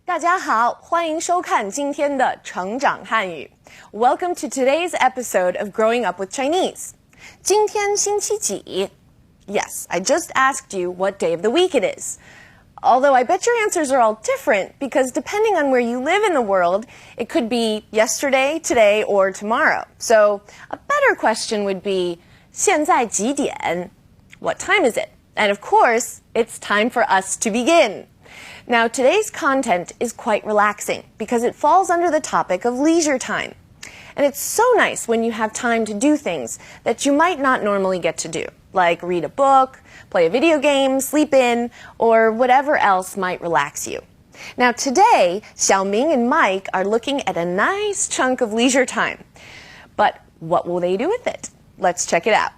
大家好，欢迎收看今天的成长汉语。Welcome to today's episode of Growing Up with Chinese. 今天星期几? Yes, I just asked you what day of the week it is. Although I bet your answers are all different because depending on where you live in the world, it could be yesterday, today, or tomorrow. So a better question would be, 现在几点? What time is it? And of course, it's time for us to begin. Now, today's content is quite relaxing because it falls under the topic of leisure time. And it's so nice when you have time to do things that you might not normally get to do, like read a book, play a video game, sleep in, or whatever else might relax you. Now, today, Xiaoming and Mike are looking at a nice chunk of leisure time. But what will they do with it? Let's check it out.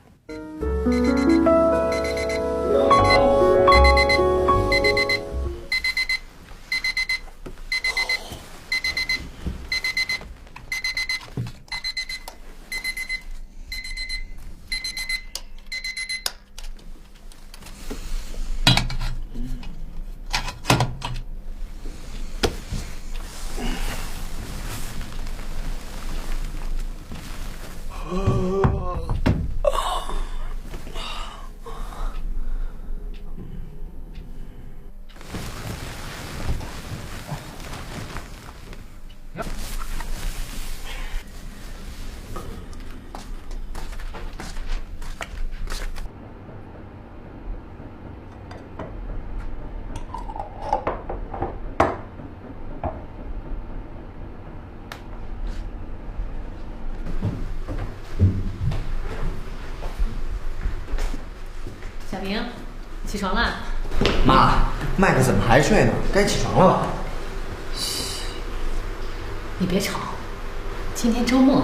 小明，起床啦！妈，麦克怎么还睡呢？该起床了吧？嘘，你别吵，今天周末，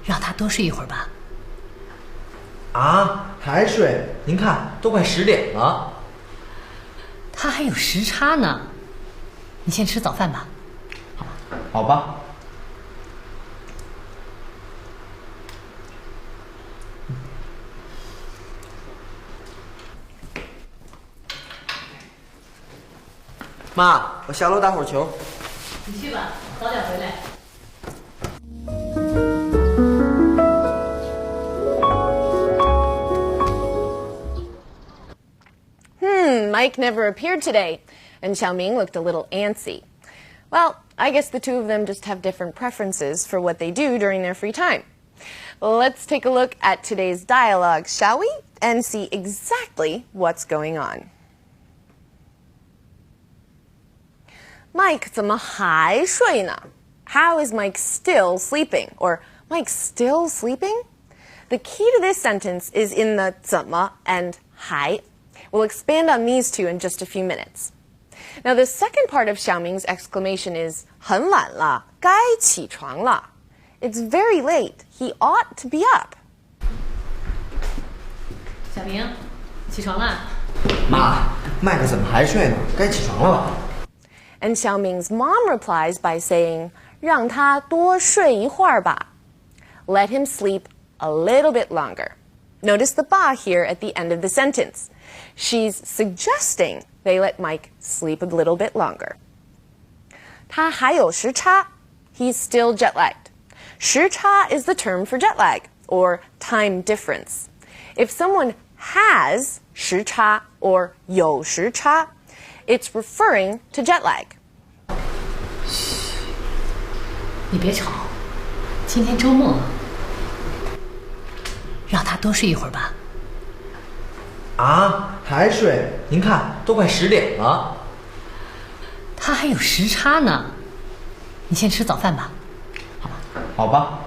让他多睡一会儿吧。啊，还睡？您看，都快10点了。他还有时差呢，你先吃早饭吧。好吧。妈，我下楼打会儿球。你去吧，早点回来。Mike never appeared today, and Xiaoming looked a little antsy. Well, I guess the two of them just have different preferences for what they do during their free time. Let's take a look at today's dialogue, shall we? And see exactly what's going on. Mike 怎么还睡呢? How is Mike still sleeping? Or Mike still sleeping? The key to this sentence is in the 怎么 and 还. We'll expand on these two in just a few minutes. Now, the second part of Xiaoming's exclamation is 很晚了，该起床了. It's very late. He ought to be up. 小明，起床啦！妈，麦克怎么还睡呢？该起床了吧？ And Xiaoming's mom replies by saying, 让他多睡一会儿吧. Let him sleep a little bit longer. Notice the ba here at the end of the sentence. She's suggesting they let Mike sleep a little bit longer. 他还有时差. He's still jet-lagged. 时差 is the term for jet lag, or time difference. If someone has 时差 or 有时差, it's referring to jet lag. 嘘，你别吵，今天周末，让他多睡一会儿吧。啊，还睡？您看，都快10点了。他还有时差呢，你先吃早饭吧。好吧。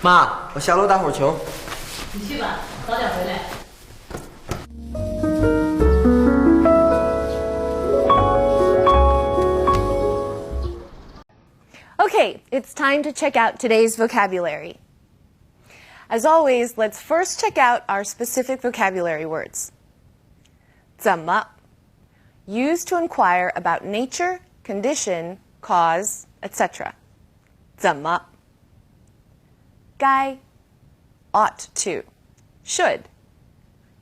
妈，我下楼打会儿球。你去吧，早点回来。Okay, it's time to check out today's vocabulary. As always, let's first check out our specific vocabulary words. 怎么, used to inquire about nature, condition, cause, etc. 怎么 该 ought to should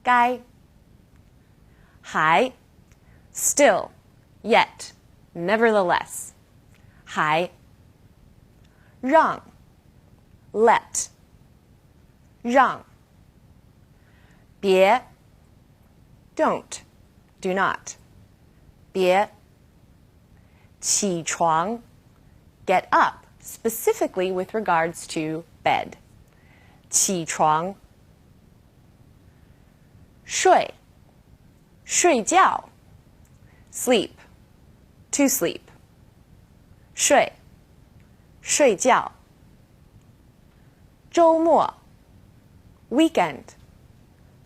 该还 still yet nevertheless 还让 let 让别 don't do not 别起床 get up specifically with regards to bed 起床睡睡觉 sleep to sleep 睡睡觉周末 weekend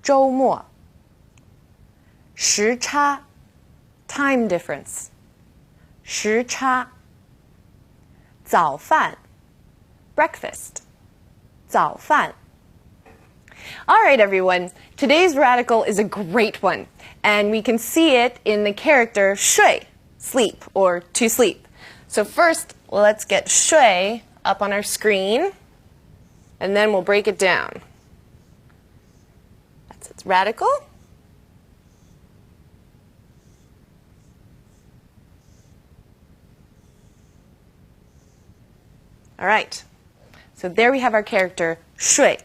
周末时差 time difference 时差早饭 breakfast 早饭 All right, everyone. Today's radical is a great one, and we can see it in the character 睡 sleep or to sleep. So first, let's get 睡 up on our screen, and then we'll break it down. That's its radical. All right. So there we have our character 睡.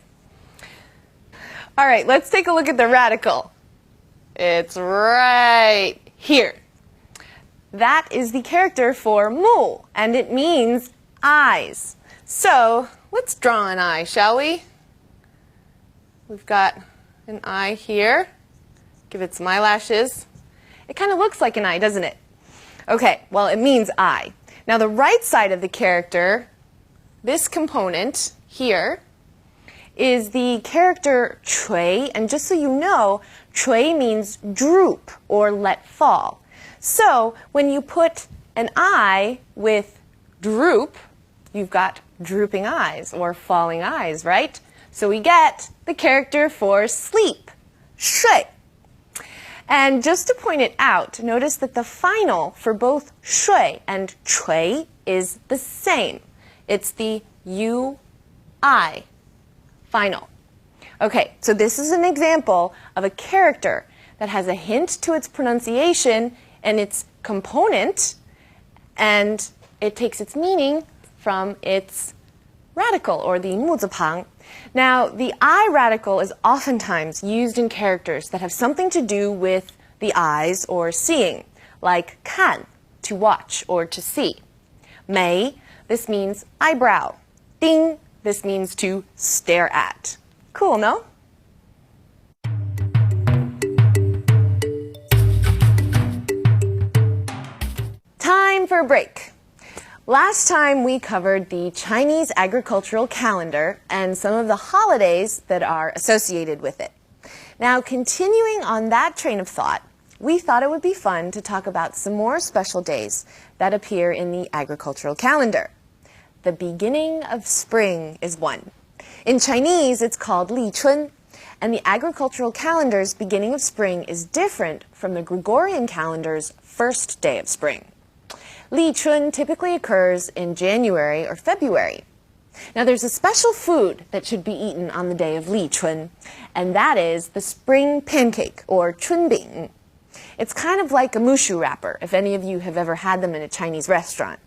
All right, let's take a look at the radical. It's right here. That is the character for 目, and it means eyes. So let's draw an eye, shall we? We've got an eye here. Give it some eyelashes. It kind of looks like an eye, doesn't it? Okay, well, it means eye. Now the right side of the character, this component here, is the character 垂, and just so you know, 垂 means droop or let fall. So when you put an eye with droop, you've got drooping eyes or falling eyes, right? So we get the character for sleep, 睡. And just to point it out, notice that the final for both 睡 and 垂 is the same. It's the U-I. Final. Okay, so this is an example of a character that has a hint to its pronunciation and its component, and it takes its meaning from its radical, or the 木字旁. Now, the I radical is oftentimes used in characters that have something to do with the eyes or seeing, like 看, to watch or to see. 眉, this means eyebrow. 盯, this means to stare at. Cool, no? Time for a break. Last time we covered the Chinese agricultural calendar and some of the holidays that are associated with it. Now, continuing on that train of thought, we thought it would be fun to talk about some more special days that appear in the agricultural calendar. The beginning of spring is one. In Chinese, it's called Li Chun, and the agricultural calendar's beginning of spring is different from the Gregorian calendar's first day of spring. Li Chun typically occurs in January or February. Now, there's a special food that should be eaten on the day of Li Chun, and that is the spring pancake, or chunbing. It's kind of like a mushu wrapper, if any of you have ever had them in a Chinese restaurant.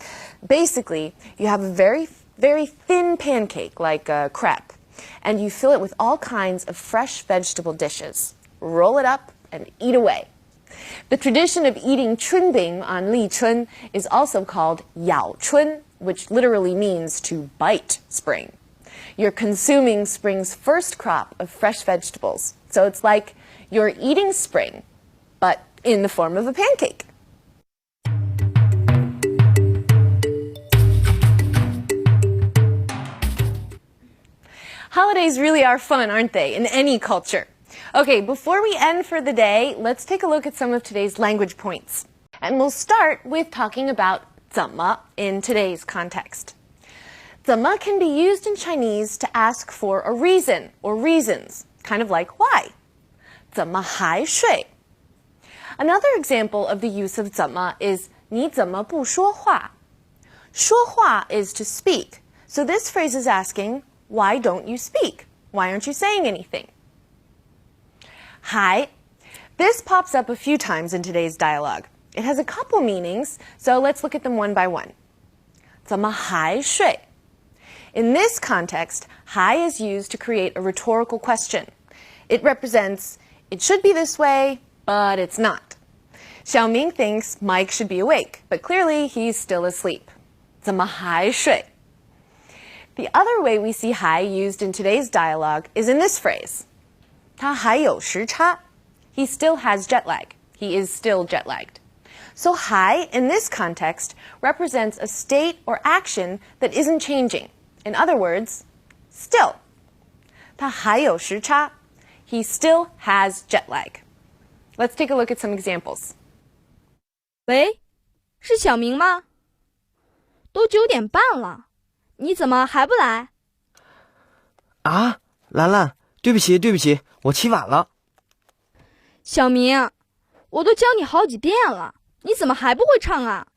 Basically, you have a very, very thin pancake, like a crepe, and you fill it with all kinds of fresh vegetable dishes. Roll it up and eat away. The tradition of eating chunbing on Li Chun is also called Yao Chun, which literally means to bite spring. You're consuming spring's first crop of fresh vegetables, so it's like you're eating spring, but in the form of a pancake. Holidays really are fun, aren't they, in any culture? Okay, before we end for the day, let's take a look at some of today's language points. And we'll start with talking about 怎么 in today's context. 怎么 can be used in Chinese to ask for a reason or reasons, kind of like why. 怎么还睡? Another example of the use of 怎么 is 你怎么不说话? 说话 is to speak, So this phrase is asking, why don't you speak? Why aren't you saying anything? Hi. This pops up a few times in today's dialogue. It has a couple meanings, so let's look at them one by one. 怎么还睡? In this context, 还 is used to create a rhetorical question. It represents, it should be this way, but it's not. Xiaoming thinks Mike should be awake, but clearly he's still asleep. 怎么还睡? The other way we see 还 used in today's dialogue is in this phrase. 他还有时差. He still has jet lag. He is still jet lagged. So 还 in this context represents a state or action that isn't changing. In other words, still. 他还有时差. He still has jet lag. Let's take a look at some examples. 喂，是小明吗？都9点半了，你怎么还不来？啊，兰兰，对不起，我起晚了。小明，我都教你好几遍了，你怎么还不会唱啊？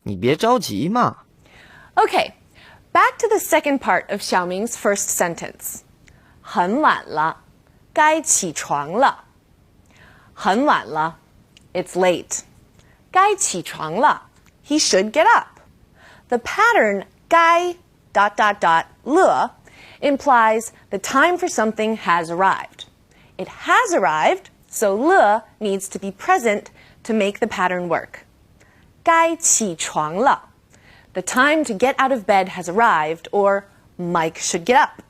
你别着急嘛。Okay, back to the second part of Xiaoming's first sentence. 很晚了，该起床了。很晚了, it's late. 该起床了, he should get up. The pattern 该 ... le implies the time for something has arrived. It has arrived, so le needs to be present to make the pattern work. 该起床了. The time to get out of bed has arrived, or Mike should get up.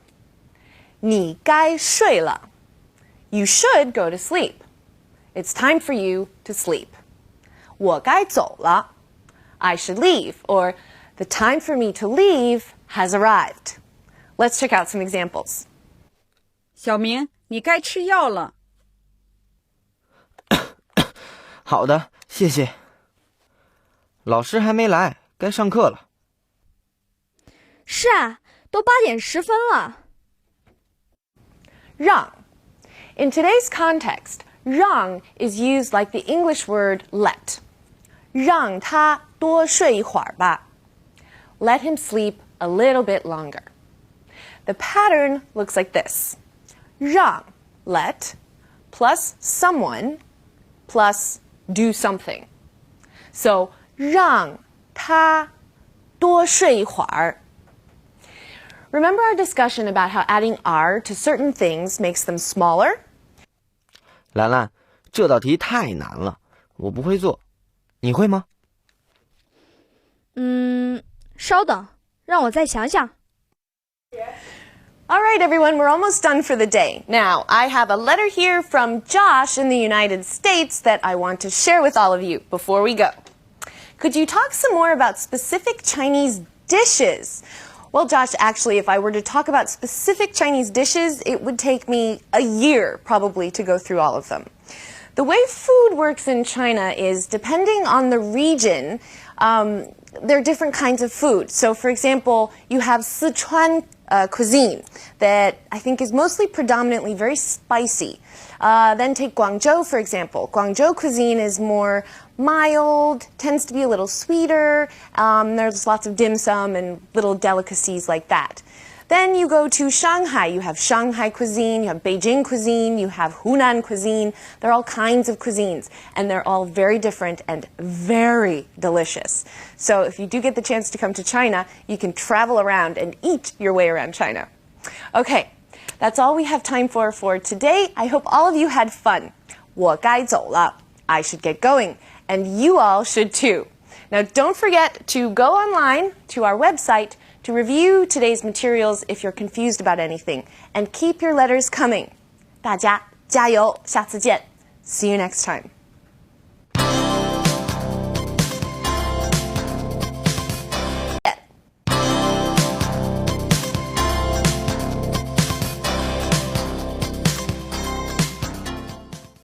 你该睡了. You should go to sleep. It's time for you to sleep. 我该走了. I should leave, or the time for me to leave has arrived. Let's check out some examples. 小明，你该吃药了。好的，谢谢。老师还没来，该上课了。是啊，都8点10分了。让. In today's context, 让 is used like the English word let. 让他多睡一会儿吧. Let him sleep a little bit longer. The pattern looks like this. 让 let plus someone plus do something. So 让他多睡一会儿. Remember our discussion about how adding r to certain things makes them smaller? 兰兰，这道题太难了，我不会做，你会吗？稍等，让我再想想。All right, everyone, we're almost done for the day. Now, I have a letter here from Josh in the United States that I want to share with all of you before we go. Could you talk some more about specific Chinese dishes? Well, Josh, actually, if I were to talk about specific Chinese dishes, it would take me a year probably to go through all of them. The way food works in China is, depending on the region, there are different kinds of food. So, for example, you have Sichuan cuisine that I think is mostly predominantly very spicy. Then take Guangzhou, for example. Guangzhou cuisine is more mild, tends to be a little sweeter. There's lots of dim sum and little delicacies like that. Then you go to Shanghai. You have Shanghai cuisine, you have Beijing cuisine, you have Hunan cuisine. There are all kinds of cuisines, and they're all very different and very delicious. So if you do get the chance to come to China, you can travel around and eat your way around China. Okay, that's all we have time for today. I hope all of you had fun. 我该走了. I should get going, and you all should too. Now don't forget to go online to our website to review today's materials if you're confused about anything, and keep your letters coming. 大家加油，下次见. See you next time.